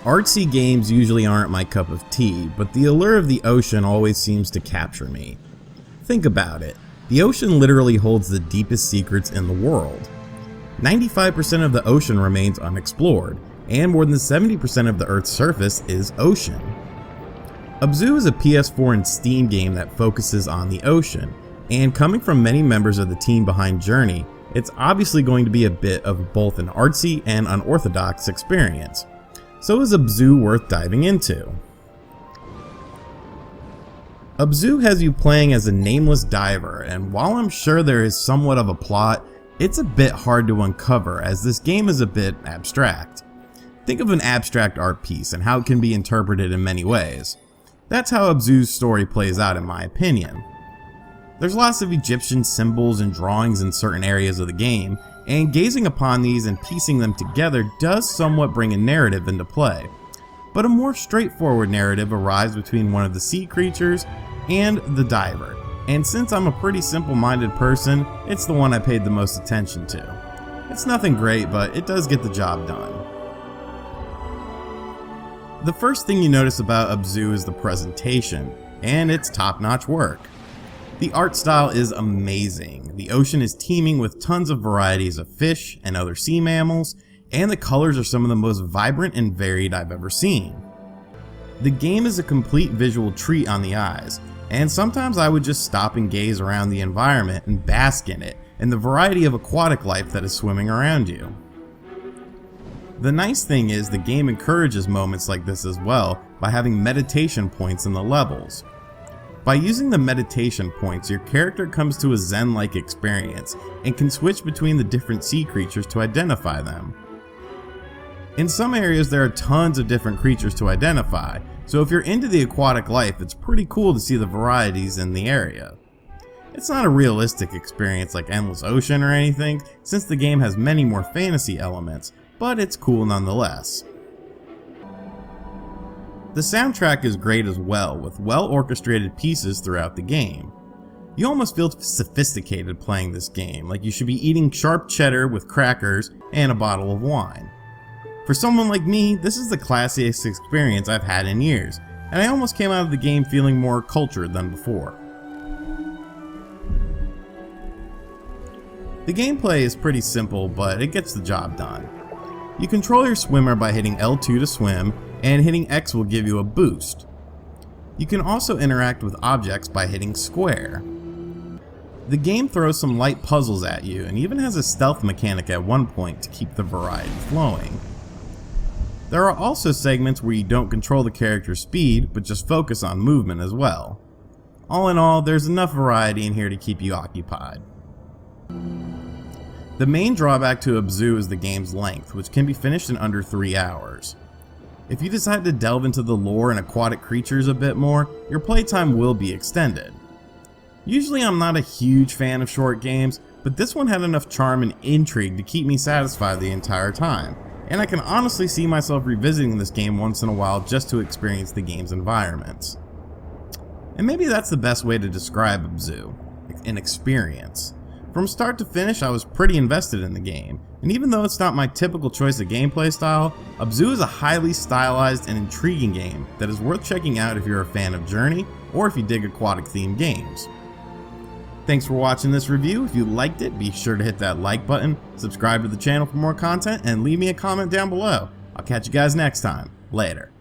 Artsy games usually aren't my cup of tea, but the allure of the ocean always seems to capture me. Think about it. The ocean literally holds the deepest secrets in the world. 95% of the ocean remains unexplored, and more than 70% of the Earth's surface is ocean. Abzu is a PS4 and Steam game that focuses on the ocean, and coming from many members of the team behind Journey, it's obviously going to be a bit of both an artsy and unorthodox experience. So is Abzu worth diving into? Abzu has you playing as a nameless diver, and while I'm sure there is somewhat of a plot, it's a bit hard to uncover as this game is a bit abstract. Think of an abstract art piece and how it can be interpreted in many ways. That's how Abzu's story plays out in my opinion. There's lots of Egyptian symbols and drawings in certain areas of the game, and gazing upon these and piecing them together does somewhat bring a narrative into play. But a more straightforward narrative arrives between one of the sea creatures and the diver, and since I'm a pretty simple-minded person, it's the one I paid the most attention to. It's nothing great, but it does get the job done. The first thing you notice about Abzu is the presentation, and it's top-notch work. The art style is amazing. The ocean is teeming with tons of varieties of fish and other sea mammals, and the colors are some of the most vibrant and varied I've ever seen. The game is a complete visual treat on the eyes, and sometimes I would just stop and gaze around the environment and bask in it and the variety of aquatic life that is swimming around you. The nice thing is the game encourages moments like this as well by having meditation points in the levels. By using the meditation points, your character comes to a zen-like experience and can switch between the different sea creatures to identify them. In some areas there are tons of different creatures to identify, so if you're into the aquatic life, it's pretty cool to see the varieties in the area. It's not a realistic experience like Endless Ocean or anything, since the game has many more fantasy elements, but it's cool nonetheless. The soundtrack is great as well, with well-orchestrated pieces throughout the game. You almost feel sophisticated playing this game, like you should be eating sharp cheddar with crackers and a bottle of wine. For someone like me, this is the classiest experience I've had in years, and I almost came out of the game feeling more cultured than before. The gameplay is pretty simple, but it gets the job done. You control your swimmer by hitting L2 to swim, and hitting X will give you a boost. You can also interact with objects by hitting square. The game throws some light puzzles at you and even has a stealth mechanic at one point to keep the variety flowing. There are also segments where you don't control the character's speed, but just focus on movement as well. All in all, there's enough variety in here to keep you occupied. The main drawback to Abzu is the game's length, which can be finished in under 3 hours. If you decide to delve into the lore and aquatic creatures a bit more, your playtime will be extended. Usually I'm not a huge fan of short games, but this one had enough charm and intrigue to keep me satisfied the entire time, and I can honestly see myself revisiting this game once in a while just to experience the game's environments. And maybe that's the best way to describe Abzu, an experience. From start to finish, I was pretty invested in the game, and even though it's not my typical choice of gameplay style, Abzu is a highly stylized and intriguing game that is worth checking out if you're a fan of Journey or if you dig aquatic themed games. Thanks for watching this review. If you liked it, be sure to hit that like button, subscribe to the channel for more content, and leave me a comment down below. I'll catch you guys next time. Later.